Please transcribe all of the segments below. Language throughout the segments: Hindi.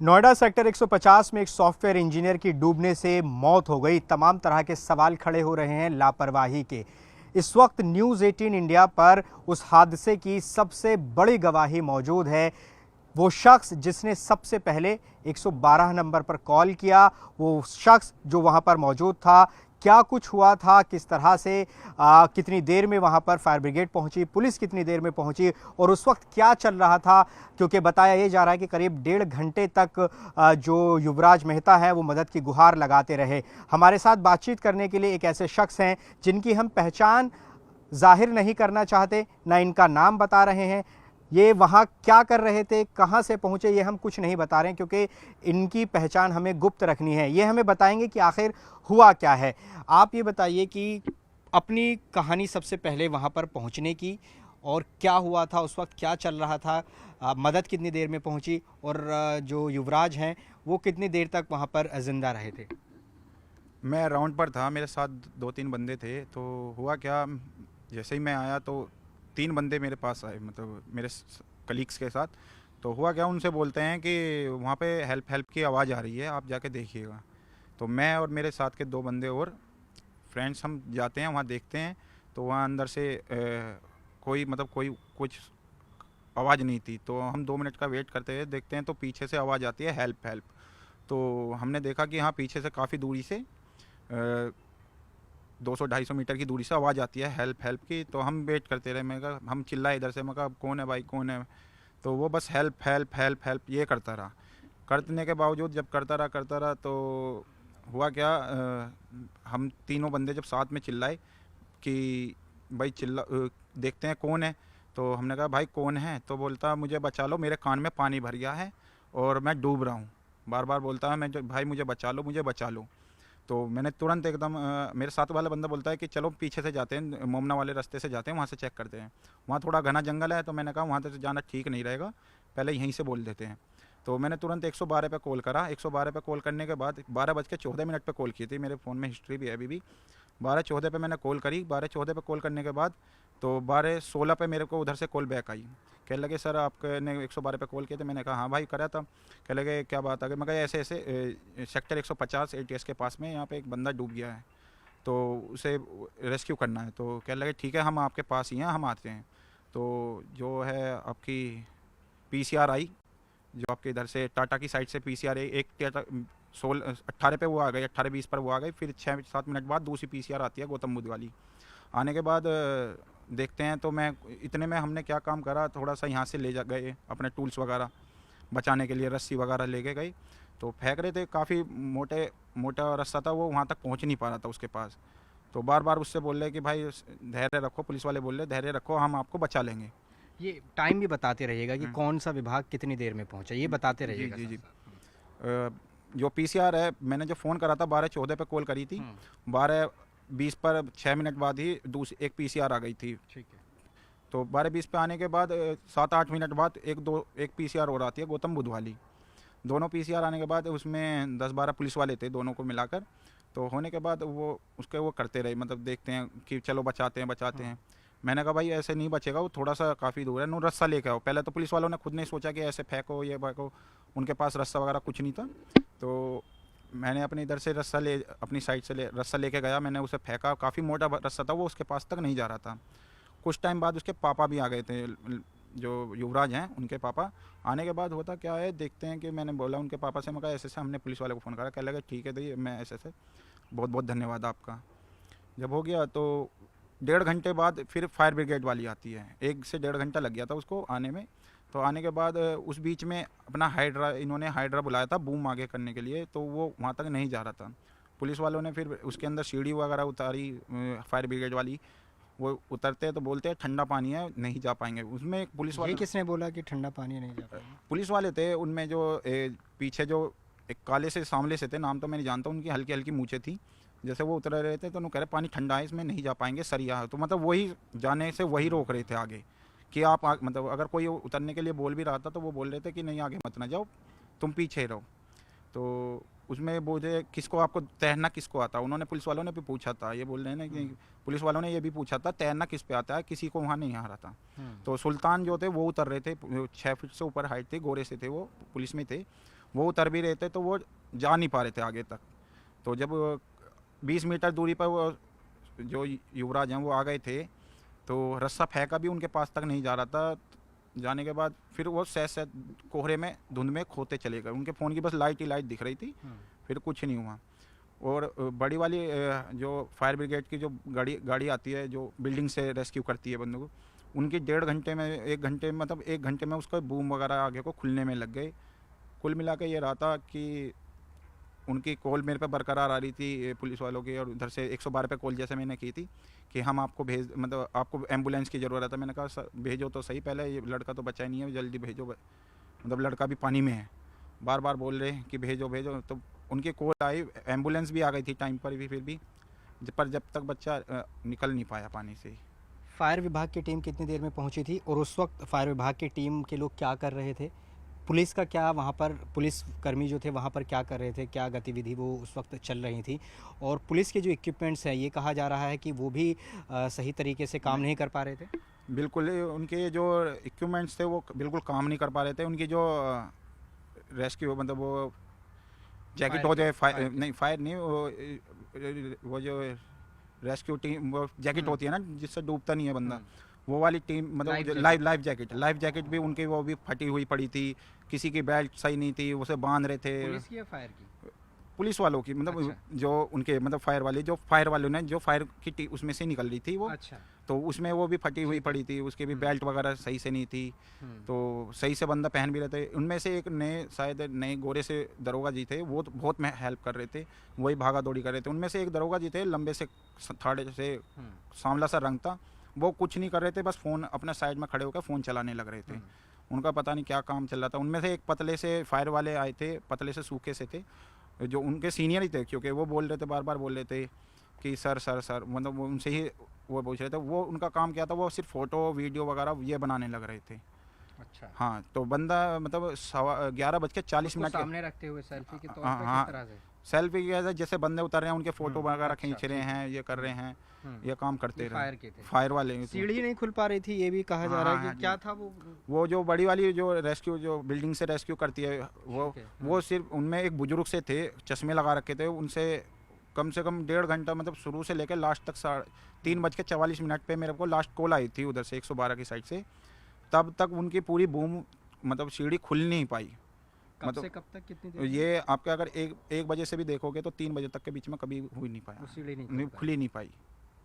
नोएडा सेक्टर 150 में एक सॉफ्टवेयर इंजीनियर की डूबने से मौत हो गई। तमाम तरह के सवाल खड़े हो रहे हैं लापरवाही के। इस वक्त न्यूज़ 18 इंडिया पर उस हादसे की सबसे बड़ी गवाही मौजूद है। वो शख्स जिसने सबसे पहले 112 नंबर पर कॉल किया, वो शख्स जो वहां पर मौजूद था, क्या कुछ हुआ था, किस तरह से कितनी देर में वहां पर फायर ब्रिगेड पहुंची, पुलिस कितनी देर में पहुंची और उस वक्त क्या चल रहा था। क्योंकि बताया ये जा रहा है कि करीब 1.5 घंटे तक जो युवराज मेहता है वो मदद की गुहार लगाते रहे। हमारे साथ बातचीत करने के लिए एक ऐसे शख्स हैं जिनकी हम पहचान जाहिर नहीं करना चाहते, ना इनका नाम बता रहे हैं। ये वहाँ क्या कर रहे थे, कहाँ से पहुँचे, ये हम कुछ नहीं बता रहे हैं क्योंकि इनकी पहचान हमें गुप्त रखनी है। ये हमें बताएंगे कि आखिर हुआ क्या है। आप ये बताइए कि अपनी कहानी सबसे पहले वहाँ पर पहुँचने की, और क्या हुआ था उस वक्त, क्या चल रहा था, मदद कितनी देर में पहुँची और जो युवराज हैं वो कितनी देर तक वहाँ पर ज़िंदा रहे थे। मैं राउंड पर था, मेरे साथ 2-3 बंदे थे। तो हुआ क्या, जैसे ही मैं आया तो 3 बंदे मेरे पास आए, मतलब मेरे कलीग्स के साथ। तो हुआ क्या, उनसे बोलते हैं कि वहाँ पे हेल्प हेल्प की आवाज़ आ रही है, आप जाके देखिएगा। तो मैं और मेरे साथ के 2 बंदे और फ्रेंड्स हम जाते हैं, वहाँ देखते हैं। तो वहाँ अंदर से कोई मतलब कोई कुछ आवाज़ नहीं थी। तो हम 2 मिनट का वेट करते हुए देखते हैं तो पीछे से आवाज़ आती है, हेल्प हेल्प। तो हमने देखा कि हाँ, पीछे से काफ़ी दूरी से 200-250 मीटर की दूरी से आवाज़ आती है हेल्प हेल्प की। तो हम वेट करते रहे, मैं कहा, हम चिल्लाए इधर से, मैं कहा कौन है भाई, कौन है। तो वो बस हेल्प हेल्प हेल्प हेल्प ये करता रहा। करने के बावजूद जब करता रहा तो हुआ क्या, हम तीनों बंदे जब साथ में चिल्लाए कि भाई देखते हैं कौन है। तो हमने कहा भाई कौन है, तो बोलता मुझे बचा लो, मेरे कान में पानी भर गया है और मैं डूब रहा हूँ। बार बार बोलता है, मैं भाई मुझे बचा लो, मुझे बचा लो। तो मैंने तुरंत एकदम मेरे साथ वाला बंदा बोलता है कि चलो पीछे से जाते हैं, मोमना वाले रास्ते से जाते हैं, वहाँ से चेक करते हैं। वहाँ थोड़ा घना जंगल है। तो मैंने कहा वहाँ से जाना ठीक नहीं रहेगा, पहले यहीं से बोल देते हैं। तो मैंने तुरंत 112 पे कॉल करा। 112 पे कॉल करने के बाद 12:14 पे कॉल की थी, मेरे फ़ोन में हिस्ट्री भी है अभी भी। 12:14 पे मैंने कॉल करी। 12:14 पे कॉल करने के बाद तो 12:16 पे मेरे को उधर से कॉल बैक आई। कहने लगे सर आपने 112 पे कॉल किया था। मैंने कहा हाँ भाई करा था। कहने लगे क्या बात आ गई। मैं कहा ऐसे ऐसे सेक्टर 150 ATS के पास में यहाँ पे एक बंदा डूब गया है, तो उसे रेस्क्यू करना है। तो कहने लगे ठीक है, हम आपके पास ही हैं, हम आते हैं। तो जो है आपकी PCR आई, जो आपके इधर से टाटा की साइड से PCR एक 18 पे वो आ गई, 18:20 पर वो आ गई। फिर 6-7 मिनट बाद दूसरी PCR आती है गौतम बुद्ध वाली। आने के बाद देखते हैं तो मैं इतने में हमने क्या काम करा, थोड़ा सा यहाँ से ले जा गए अपने टूल्स वगैरह बचाने के लिए, रस्सी वगैरह लेके गए। तो फेंक रहे थे, काफ़ी मोटा रास्ता था, वो वहाँ तक पहुँच नहीं पा रहा था उसके पास। तो बार बार उससे बोल रहे कि भाई धैर्य रखो, पुलिस वाले बोल रहे धैर्य रखो, हम आपको बचा लेंगे। ये टाइम भी बताते रहिएगा कि कौन सा विभाग कितनी देर में पहुंचा, ये बताते जी रहिएगा जी साथ जी। साथ। जो PCR है, मैंने जो फ़ोन करा था 12:14 पे कॉल करी थी। 12:20 पर 6 मिनट बाद ही दूसरी एक PCR आ गई थी। ठीक है। तो 12:20 पे आने के बाद 7-8 मिनट बाद एक PCR और आती है गौतम बुद्ध वाली। दोनों PCR आने के बाद उसमें 10-12 पुलिस वाले थे दोनों को मिलाकर। तो होने के बाद वो करते रहे, मतलब देखते हैं कि चलो बचाते हैं। मैंने कहा भाई ऐसे नहीं बचेगा, वो थोड़ा सा काफ़ी दूर है, नो रस्सा लेके आओ। पहले तो पुलिस वालों ने खुद नहीं सोचा कि ऐसे फेंको ये फेंको, उनके पास रस्सा वगैरह कुछ नहीं था। तो मैंने अपने इधर से अपनी साइड से रस्सा लेके गया, मैंने उसे फेंका। काफ़ी मोटा रस्सा था, वो उसके पास तक नहीं जा रहा था। कुछ टाइम बाद उसके पापा भी आ गए थे, जो युवराज हैं उनके पापा। आने के बाद होता क्या है, देखते हैं कि मैंने बोला उनके पापा से, मैं कहा ऐसे ऐसे हमने पुलिस वाले को फ़ोन करा। कह लगे ठीक है दी, मैं ऐसे ऐसे, बहुत बहुत धन्यवाद आपका। जब हो गया तो 1.5 घंटे बाद फिर फायर ब्रिगेड वाली आती है। 1 से 1.5 घंटा लग गया था उसको आने में। तो आने के बाद उस बीच में अपना इन्होंने हाइड्रा बुलाया था बूम आगे करने के लिए, तो वो वहाँ तक नहीं जा रहा था। पुलिस वालों ने फिर उसके अंदर सीढ़ी वगैरह उतारी, फायर ब्रिगेड वाली। वो उतरते हैं तो बोलते हैं ठंडा पानी है, नहीं जा पाएंगे। उसमें एक पुलिस ये वाले किसने बोला कि ठंडा पानी नहीं जा पाएगा? पुलिस वाले थे, उनमें जो पीछे जो एक काले से सांवले से थे, नाम तो मैं नहीं जानता, उनकी हल्की हल्की मूछें थी। जैसे वो उतर रहे थे तो उन्होंने कह रहे पानी ठंडा है, इसमें नहीं जा पाएंगे, सरिया है। तो मतलब वही जाने से वही रोक रहे थे आगे, कि आप मतलब अगर कोई उतरने के लिए बोल भी रहा था तो वो बोल रहे थे कि नहीं आगे मत ना जाओ, तुम पीछे रहो। तो उसमें बोले किसको, आपको तैरना किसको आता? उन्होंने पुलिस वालों ने भी पूछा था, ये बोल रहे हैं ना कि पुलिस वालों ने ये भी पूछा था तैरना किस पे आता है, किसी को वहाँ नहीं आ रहा था। तो सुल्तान जो थे वो उतर रहे थे, 6 फीट से ऊपर हाइट थी, गोरे से थे, वो पुलिस में थे। वो उतर भी रहे थे तो वो जा नहीं पा रहे थे आगे तक। तो जब 20 मीटर दूरी पर वो जो युवराज हैं वो आ गए थे, तो रस्सा फेंका भी उनके पास तक नहीं जा रहा था। जाने के बाद फिर वो सहज कोहरे में धुंध में खोते चले गए। उनके फ़ोन की बस लाइट ही लाइट दिख रही थी, फिर कुछ नहीं हुआ। और बड़ी वाली जो फायर ब्रिगेड की जो गाड़ी आती है जो बिल्डिंग से रेस्क्यू करती है बंदों को, उनकी 1.5 घंटे में 1 घंटे में उसका बूम वगैरह आगे को खुलने में लग गए। कुल मिला के ये रहा था कि उनकी कॉल मेरे पे बरकरार आ रही थी पुलिस वालों की, और उधर से 112 पे कॉल जैसे मैंने की थी कि हम आपको मतलब आपको एम्बुलेंस की ज़रूरत है। मैंने कहा भेजो तो सही, पहले ये लड़का तो बचा ही नहीं है, जल्दी भेजो, मतलब लड़का भी पानी में है। बार बार बोल रहे हैं कि भेजो भेजो। तो उनकी कॉल आई, एम्बुलेंस भी आ गई थी टाइम पर भी, फिर भी पर जब तक बच्चा निकल नहीं पाया पानी से। फायर विभाग की टीम कितनी देर में पहुंची थी और उस वक्त फायर विभाग की टीम के लोग क्या कर रहे थे? पुलिस का क्या वहाँ पर, पुलिस कर्मी जो थे वहाँ पर क्या कर रहे थे, क्या गतिविधि वो उस वक्त चल रही थी? और पुलिस के जो इक्विपमेंट्स हैं, ये कहा जा रहा है कि वो भी सही तरीके से काम नहीं कर पा रहे थे। बिल्कुल, उनके जो इक्विपमेंट्स थे वो बिल्कुल काम नहीं कर पा रहे थे। उनकी जो रेस्क्यू मतलब वो जैकेट होते हैं, फायर नहीं, वो जो रेस्क्यू टीम वो जैकेट होती है ना जिससे डूबता नहीं है बंदा, वो वाली टीम मतलब लाइफ जैकेट भी उनकी वो भी फटी हुई पड़ी थी। किसी की बेल्ट सही नहीं थी, उसे बांध रहे थे। पुलिस की या फायर की? पुलिस वालों की, मतलब अच्छा। जो उनके मतलब फायर वालों ने जो फायर की उसमें से निकल रही थी वो। अच्छा। तो उसमें वो भी फटी हुई पड़ी थी, उसकी भी बेल्ट वगैरह सही से नहीं थी। तो सही से बंदा पहन भी रहे थे। उनमें से एक शायद नए गोरे से दरोगा जी थे, वो तो बहुत हेल्प कर रहे थे, वही भागा दौड़ी कर रहे थे। उनमें से एक दरोगा जी थे, लंबे से थाड़े से सांवला सा रंग था, वो कुछ नहीं कर रहे थे, बस फ़ोन अपने साइड में खड़े होकर फ़ोन चलाने लग रहे थे। उनका पता नहीं क्या काम चल रहा था। उनमें से एक पतले से फायर वाले आए थे, पतले से सूखे से थे, जो उनके सीनियर ही थे, क्योंकि वो बोल रहे थे, बार बार बोल रहे थे कि सर सर सर, मतलब वो उनसे ही वो पूछ रहे थे। वो उनका काम क्या था, वो सिर्फ फ़ोटो वीडियो वगैरह ये बनाने लग रहे थे। अच्छा। हाँ, तो बंदा मतलब 11:40 सामने रखते हुए सेल्फी के तौर हाँ पे हाँ, किस तरह से? सेल्फी की जैसे बंदे उतर रहे हैं उनके फ़ोटो वगैरह अच्छा, खींच रहे हैं, ये कर रहे हैं, ये काम करते ये रहे। फायर के थे। फायर वाले सीढ़ी नहीं खुल पा रही थी, ये भी कहा जा रहा है हाँ, कि क्या था वो जो बड़ी वाली जो रेस्क्यू जो बिल्डिंग से रेस्क्यू करती है वो सिर्फ उनमें एक बुजुर्ग से थे, चश्मे लगा रखे थे। उनसे कम से कम 1.5 घंटा मतलब शुरू से लेकर लास्ट तक 3:44 पे मेरे को लास्ट कॉल आई थी उधर से 112 की साइड से। तब तक उनकी पूरी बूम मतलब सीढ़ी खुल नहीं पाई। कब मतलब से कब तक कितनी देर? ये आपके अगर एक बजे से भी देखोगे तो 3 बजे तक के बीच में कभी हो ही नहीं पाया, सीढ़ी खुली नहीं पाई,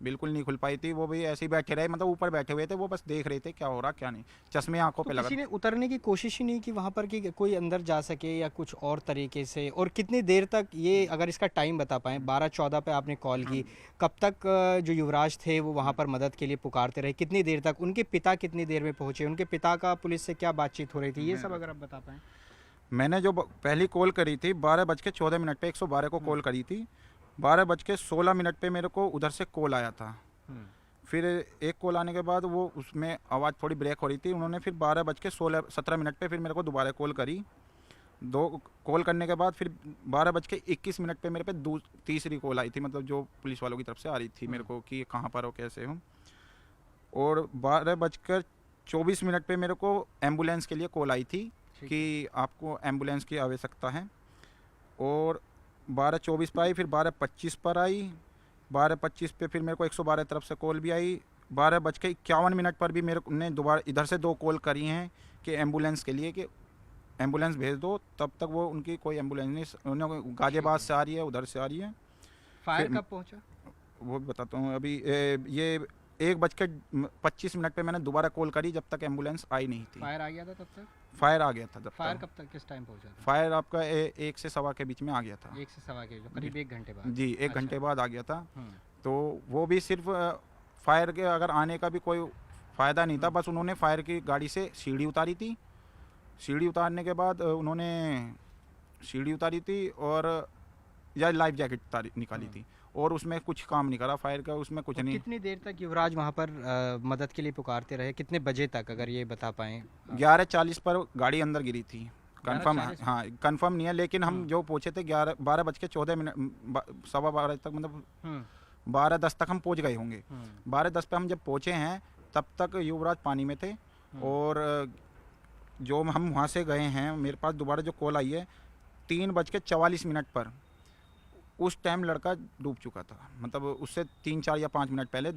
बिल्कुल नहीं खुल पाई थी। वो भी ऐसे ही बैठे रहे, मतलब ऊपर बैठे हुए थे, वो बस देख रहे थे क्या हो रहा क्या नहीं, चश्मे आंखों तो पे लगा। किसी ने उतरने की कोशिश ही नहीं की वहाँ पर कि कोई अंदर जा सके या कुछ और तरीके से? और कितनी देर तक ये, अगर इसका टाइम बता पाएँ, 12-14 पे आपने कॉल की, कब तक जो युवराज थे वो वहाँ पर मदद के लिए पुकारते रहे, कितनी देर तक? उनके पिता कितनी देर में पहुँचे, उनके पिता का पुलिस से क्या बातचीत हो रही थी, ये सब अगर आप बता पाएँ। मैंने जो पहली कॉल करी थी 12:14 पे 112 को कॉल करी थी, 12:16 पे मेरे को उधर से कॉल आया था। फिर एक कॉल आने के बाद वो उसमें आवाज़ थोड़ी ब्रेक हो रही थी, उन्होंने फिर 12:17 पे फिर मेरे को दोबारा कॉल करी। 2 कॉल करने के बाद फिर 12:21 पे मेरे पे तीसरी कॉल आई थी, मतलब जो पुलिस वालों की तरफ से आ रही थी मेरे को कि कहाँ पर हो कैसे हो। और 12:24 पे मेरे को एम्बुलेंस के लिए कॉल आई थी कि आपको एम्बुलेंस की आवश्यकता है। और 12:24 पर आई, फिर 12:25 पर आई, 12:25 पे फिर मेरे को 112 तरफ से कॉल भी आई। 12:51 पर भी मेरे ने दोबारा इधर से 2 कॉल करी हैं कि एम्बुलेंस के लिए, कि एम्बुलेंस भेज दो। तब तक वो उनकी कोई एम्बुलेंस नहीं, उन्हें गाजियाबाद से आ रही है, उधर से आ रही है। फायर कब पहुंचा? वो भी बताता हूँ अभी। ये 1:25 पे मैंने दोबारा कॉल करी, जब तक एम्बुलेंस आई नहीं थी। फायर आ गया था तब तक? फायर आ गया था जब फायर तक। कब तक, किस टाइम पहुंचा था? फायर आपका 1 से सवा के बीच में आ गया था। 1 से सवा के, करीब 1 घंटे बाद? जी, 1 अच्छा। घंटे बाद आ गया था। तो वो भी सिर्फ फायर के अगर आने का भी कोई फ़ायदा नहीं था, बस उन्होंने फायर की गाड़ी से सीढ़ी उतारी थी। सीढ़ी उतारने के बाद उन्होंने सीढ़ी उतारी थी और या लाइफ जैकेट निकाली थी, और उसमें कुछ काम नहीं करा फायर का, उसमें कुछ नहीं। कितनी देर तक युवराज वहाँ पर मदद के लिए पुकारते रहे, कितने बजे तक, अगर ये बता पाएँ? 11:40 पर गाड़ी अंदर गिरी थी। कंफर्म, 11:40? हाँ कंफर्म नहीं है, लेकिन हम जो पूछे थे 12:14 सवा 12 तक, मतलब 12:10 तक हम पहुंच गए होंगे। 12:10 पे हम जब पहुंचे हैं तब तक युवराज पानी में थे। और जो हम वहाँ से गए हैं, मेरे पास दोबारा जो कॉल आई है 3:44 पर उस टाइम लड़का डूब चुका था, मतलब उससे 3-4 या 5 मिनट पहले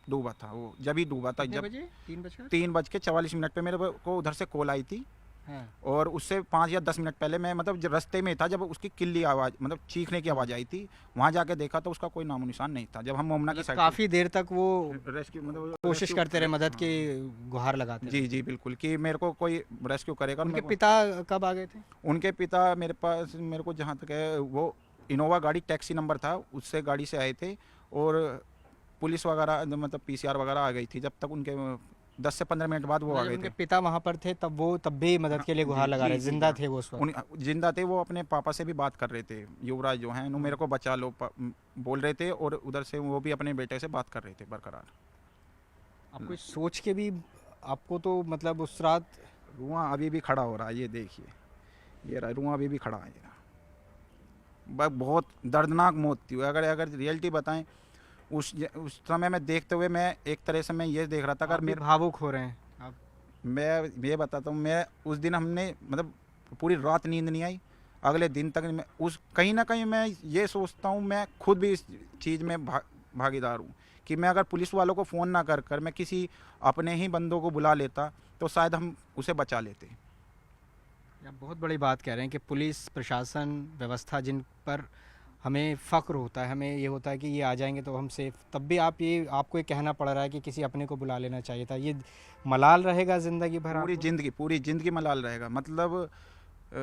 डूबा था वो, जब ही डूबा था। कितने जब बजे? 3 बजे? 3:44 पे मेरे को उधर से कॉल आई थी, हाँ। और उससे 5 या 10 मिनट पहले मैं मतलब रास्ते में था जब उसकी किल्ली आवाज़, मतलब चीखने की आवाज़ आई थी। वहाँ जाके देखा तो उसका कोई नामो निशान नहीं था। जब हम मोमना की मतलब साइड काफी देर तक वो रेस्क्यू मतलब कोशिश रेस्क्यू करते रहे, मदद की हाँ। गुहार लगाते रहे। जी जी बिल्कुल, कि मेरे को कोई रेस्क्यू करेगा। और उनके मेरे को- पिता कब आ गए थे? उनके पिता मेरे पास, मेरे को जहाँ तक है, वो इनोवा गाड़ी टैक्सी नंबर था, उससे गाड़ी से आए थे। और पुलिस वगैरह मतलब पीसीआर वगैरह आ गई थी। जब तक उनके 10 से 15 मिनट बाद वो आ जब गए उनके थे। पिता वहां पर थे तब भी मदद के लिए गुहार लगा रहे, जिंदा थे वो उस वक्त? उन जिंदा थे वो, अपने पापा से भी बात कर रहे थे, युवराज जो हैं, मेरे को बचा लो बोल रहे थे। और उधर से वो भी अपने बेटे से बात कर रहे थे बरकरार। आपको सोच के भी, आपको तो मतलब उस रात रुआं अभी भी खड़ा हो रहा है, ये देखिए, ये रहा रुआं अभी भी खड़ा है। बहुत दर्दनाक मौत थी। अगर अगर रियलिटी बताएं, उस समय में देखते हुए मैं एक तरह से मैं ये देख रहा था, आप अगर भी मेरे भावुक हो रहे हैं आप। मैं ये बताता हूँ, मैं उस दिन हमने मतलब पूरी रात नींद नहीं आई। अगले दिन तक मैं उस कहीं ना कहीं मैं ये सोचता हूँ, मैं खुद भी इस चीज़ में भागीदार हूँ, कि मैं अगर पुलिस वालों को फ़ोन ना कर कर मैं किसी अपने ही बंदों को बुला लेता तो शायद हम उसे बचा लेते। आप बहुत बड़ी बात कह रहे हैं कि पुलिस प्रशासन व्यवस्था जिन पर हमें फ़ख्र होता है, हमें ये होता है कि ये आ जाएंगे तो हम सेफ, तब भी आपको ये कहना पड़ रहा है कि किसी अपने को बुला लेना चाहिए था। ये मलाल रहेगा ज़िंदगी भर आपको? पूरी ज़िंदगी मलाल रहेगा। मतलब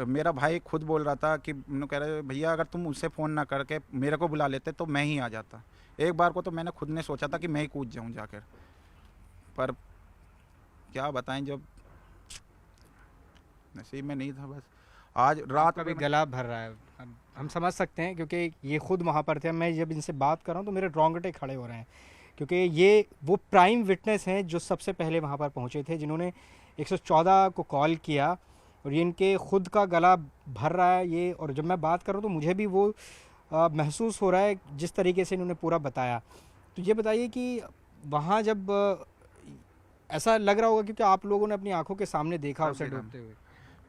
मेरा भाई खुद बोल रहा था कि कह रहे भैया अगर तुम उससे फ़ोन ना करके मेरे को बुला लेते तो मैं ही आ जाता। एक बार को तो मैंने खुद ने सोचा था कि मैं ही कूद जाऊं जाकर, पर क्या बताएं, जब नसीब में नहीं था। बस आज रात का भी गला भर रहा है, हम समझ सकते हैं, क्योंकि ये खुद वहाँ पर थे। मैं जब इनसे बात कर रहा हूँ तो मेरे रोंगटे खड़े हो रहे हैं, क्योंकि ये वो प्राइम विटनेस हैं जो सबसे पहले वहाँ पर पहुँचे थे, जिन्होंने 114 को कॉल किया, और ये इनके खुद का गला भर रहा है ये। और जब मैं बात कर रहा हूँ तो मुझे भी वो महसूस हो रहा है जिस तरीके से इन्होंने पूरा बताया। तो ये बताइए कि वहाँ जब ऐसा लग रहा होगा, क्योंकि आप लोगों ने अपनी आंखों के सामने देखा उसे डूबते हुए।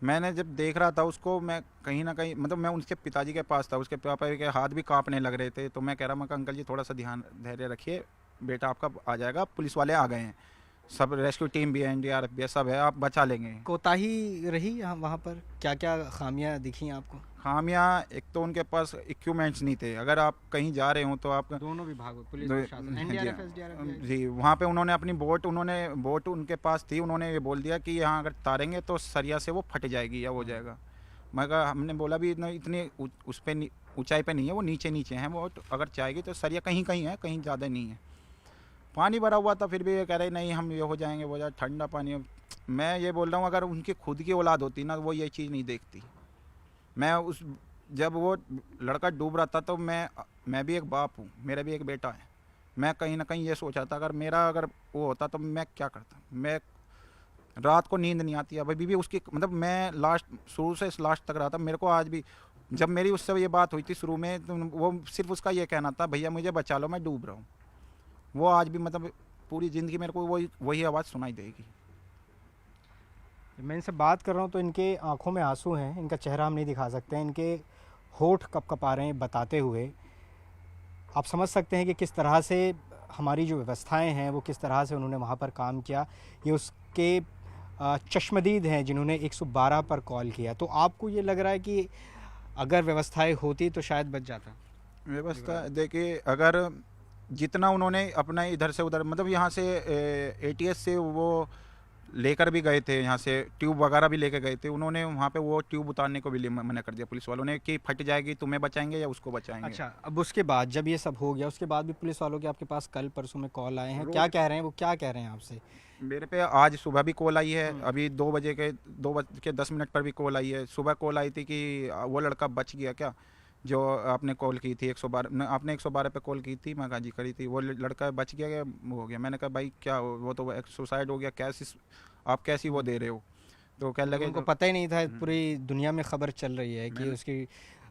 मैंने जब देख रहा था उसको, मैं कहीं ना कहीं मतलब मैं उनके पिताजी के पास था, उसके पापा के हाथ भी कांपने लग रहे थे। तो मैं कह रहा, मैं अंकल जी थोड़ा सा ध्यान धैर्य रखिए, बेटा आपका आ जाएगा, पुलिस वाले आ गए हैं, सब रेस्क्यू टीम भी है, एनडीआरएफ भी है, सब है, आप बचा लेंगे। कोताही रही यहाँ वहाँ पर? क्या क्या खामियां दिखी आपको? खामियां, एक तो उनके पास इक्विपमेंट्स नहीं थे। अगर आप कहीं जा रहे हो तो आप दोनों विभागों, पुलिस प्रशासन, एनडीआरएफ एसडीआरएफ जी वहाँ पे उन्होंने अपनी बोट उनके पास थी। उन्होंने ये बोल दिया कि यहाँ अगर तारेंगे तो सरिया से वो फट जाएगी या हो जाएगा। मगर हमने बोला भी इतनी उस पर ऊंचाई पे नहीं है, वो नीचे नीचे हैं वो, अगर जाएगी तो सरिया कहीं कहीं है, कहीं ज़्यादा नहीं है। पानी भरा हुआ था, फिर भी ये कह रहे नहीं हम ये हो जाएंगे, वो जाए ठंडा पानी। मैं ये बोल रहा हूँ, अगर उनकी खुद की औलाद होती ना, वो ये चीज़ नहीं देखती। मैं जब वो लड़का डूब रहा था तो मैं भी एक बाप हूँ, मेरा भी एक बेटा है। मैं कहीं ना कहीं ये सोचा था, अगर वो होता तो मैं क्या करता। मैं रात को नींद नहीं आती अभी भी उसकी, मतलब मैं शुरू से लास्ट तक रहा था। मेरे को आज भी, जब मेरी उससे ये बात हुई थी शुरू में, तो वो सिर्फ उसका ये कहना था, भैया मुझे बचा लो, मैं डूब रहा हूँ। वो आज भी मतलब पूरी ज़िंदगी मेरे को वही आवाज़ सुनाई देगी। मैं इनसे बात कर रहा हूँ तो इनके आंखों में आंसू हैं, इनका चेहरा हम नहीं दिखा सकते हैं, इनके होठ कपकपा रहे हैं बताते हुए। आप समझ सकते हैं कि किस तरह से हमारी जो व्यवस्थाएं हैं वो किस तरह से उन्होंने वहाँ पर काम किया। ये उसके चश्मदीद हैं जिन्होंने 112 पर कॉल किया। तो आपको ये लग रहा है कि अगर व्यवस्थाएं होती तो शायद बच जाता? व्यवस्था देखिए, अगर जितना उन्होंने अपना इधर से उधर, मतलब यहाँ से एटीएस से वो लेकर भी गए थे, यहाँ से ट्यूब वगैरह भी लेके गए थे। उन्होंने वहाँ पे वो ट्यूब उतारने को भी मना कर दिया पुलिस वालों ने, कि फट जाएगी, तुम्हें बचाएंगे या उसको बचाएंगे। अच्छा, अब उसके बाद जब ये सब हो गया, उसके बाद भी पुलिस वालों के आपके पास कल परसों में कॉल आए हैं, क्या कह रहे हैं वो, क्या कह रहे हैं आपसे? मेरे पे आज सुबह भी कॉल आई है, अभी 2:10 पर भी कॉल आई है। सुबह कॉल आई थी कि वो लड़का बच गया क्या, जो आपने कॉल की थी 112, आपने 112 पे कॉल की थी, मैं कहा जी करी थी, वो लड़का बच गया क्या, वो हो गया। मैंने कहा भाई क्या, वो तो सुसाइड हो गया, आप कैसी वो दे रहे हो। तो कह लगे उनको पता ही नहीं था, पूरी दुनिया में खबर चल रही है कि उसकी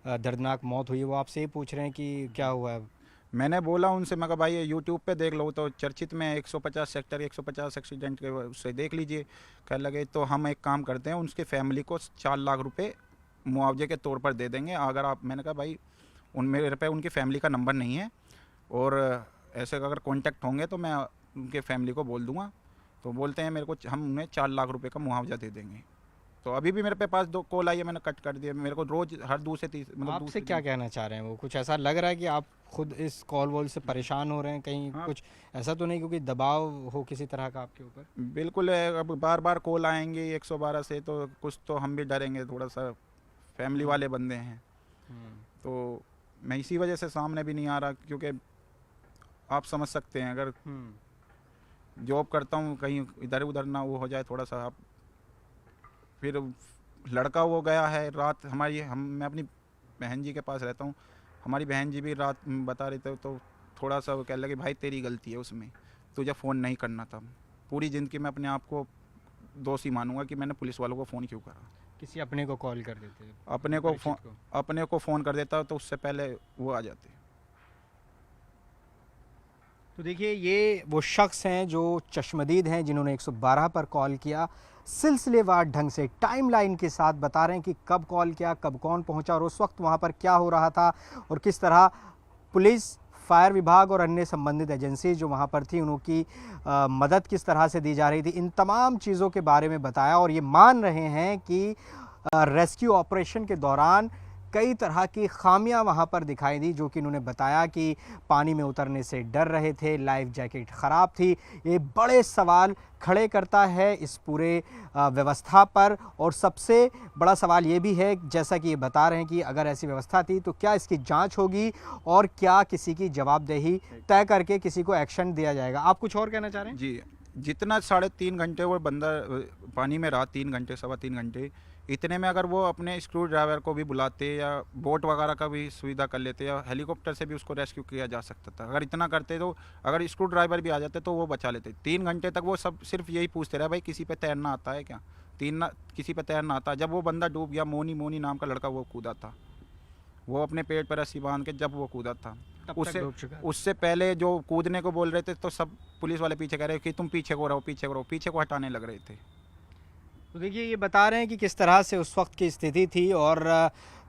दर्दनाक मौत हुई है, वो आपसे ही पूछ रहे हैं कि क्या हुआ है। मैंने बोला उनसे, मैं कहा भाई ये यूट्यूब पे देख लो, तो चर्चित में 150 सेक्टर 150 एक्सीडेंट के उससे देख लीजिए। कह लगे तो हम एक काम करते हैं, उसके फैमिली को 4 लाख रुपए मुआवजे के तौर पर दे देंगे अगर आप। मैंने कहा भाई मेरे पे उनकी फैमिली का नंबर नहीं है और ऐसे अगर कांटेक्ट होंगे तो मैं उनके फैमिली को बोल दूंगा। तो बोलते हैं मेरे को हम उन्हें 4 लाख रुपए का मुआवजा दे देंगे। तो अभी भी मेरे पे पास 2 कॉल आई है, मैंने कट कर दिया। मेरे को रोज हर दूसरे मतलब आपसे क्या कहना चाह रहे हैं वो? कुछ ऐसा लग रहा है कि आप खुद इस कॉल वॉल से परेशान हो रहे हैं कहीं? हाँ। कुछ ऐसा तो नहीं क्योंकि दबाव हो किसी तरह का आपके ऊपर? बिल्कुल है, अब बार बार कॉल आएंगे 112 से तो कुछ तो हम भी डरेंगे थोड़ा सा, फैमिली वाले बंदे हैं। तो मैं इसी वजह से सामने भी नहीं आ रहा, क्योंकि आप समझ सकते हैं अगर जॉब करता हूँ कहीं इधर उधर ना वो हो जाए थोड़ा सा। आप फिर लड़का वो गया है रात मैं अपनी बहन जी के पास रहता हूँ। हमारी बहन जी भी रात बता रहे थे तो थोड़ा सा वो कह लगे भाई तेरी गलती है उसमें, तुझे फ़ोन नहीं करना था। पूरी ज़िंदगी में अपने आप को दोषी मानूंगा कि मैंने पुलिस वालों को फ़ोन क्यों करा। किसी अपने को कॉल कर देते? अपने को फ़ोन कर देता तो उससे पहले वो आ जाते। तो देखिए ये वो शख्स हैं जो चश्मदीद हैं, जिन्होंने 112 पर कॉल किया। सिलसिलेवार ढंग से टाइमलाइन के साथ बता रहे हैं कि कब कॉल किया, कब कौन पहुंचा और उस वक्त वहां पर क्या हो रहा था और किस तरह पुलिस, फायर विभाग और अन्य संबंधित एजेंसी जो वहां पर थी उनकी मदद किस तरह से दी जा रही थी। इन तमाम चीज़ों के बारे में बताया और ये मान रहे हैं कि रेस्क्यू ऑपरेशन के दौरान कई तरह की खामियां वहां पर दिखाई दी, जो कि उन्होंने बताया कि पानी में उतरने से डर रहे थे, लाइफ जैकेट ख़राब थी। ये बड़े सवाल खड़े करता है इस पूरे व्यवस्था पर। और सबसे बड़ा सवाल ये भी है, जैसा कि ये बता रहे हैं कि अगर ऐसी व्यवस्था थी तो क्या इसकी जांच होगी और क्या किसी की जवाबदेही तय करके किसी को एक्शन दिया जाएगा? आप कुछ और कहना चाह रहे हैं? जी, जितना 3.5 घंटे वो बंदा पानी में रहा, 3 घंटे 3.25 घंटे, इतने में अगर वो अपने स्क्रू ड्राइवर को भी बुलाते या बोट वगैरह का भी सुविधा कर लेते या हेलीकॉप्टर से भी उसको रेस्क्यू किया जा सकता था। अगर इतना करते तो अगर स्क्रू ड्राइवर भी आ जाते तो वो बचा लेते। 3 घंटे तक वो सब सिर्फ यही पूछते रहे भाई किसी पे तैरना आता है क्या, किसी पे तैरना आता है। जब वो बंदा डूब गया, मोनी नाम का लड़का वो कूदा था, वो अपने पेट पर रस्सी बांध के जब वो कूदा था, उससे पहले जो कूदने को बोल रहे थे तो सब पुलिस वाले पीछे कह रहे कि तुम पीछे को रहो, पीछे को हटाने लग रहे थे। तो देखिए ये बता रहे हैं कि किस तरह से उस वक्त की स्थिति थी और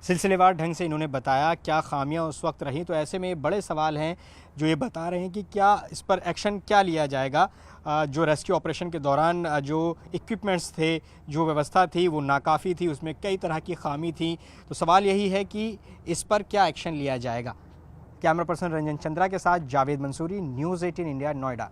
सिलसिलेवार ढंग से इन्होंने बताया क्या खामियां उस वक्त रहीं। तो ऐसे में बड़े सवाल हैं जो ये बता रहे हैं कि क्या इस पर एक्शन क्या लिया जाएगा। जो रेस्क्यू ऑपरेशन के दौरान जो इक्विपमेंट्स थे, जो व्यवस्था थी वो नाकाफ़ी थी, उसमें कई तरह की खामी थी। तो सवाल यही है कि इस पर क्या एक्शन लिया जाएगा। कैमरा पर्सन रंजन चंद्रा के साथ जावेद मंसूरी, न्यूज़ 18 इंडिया, नोएडा।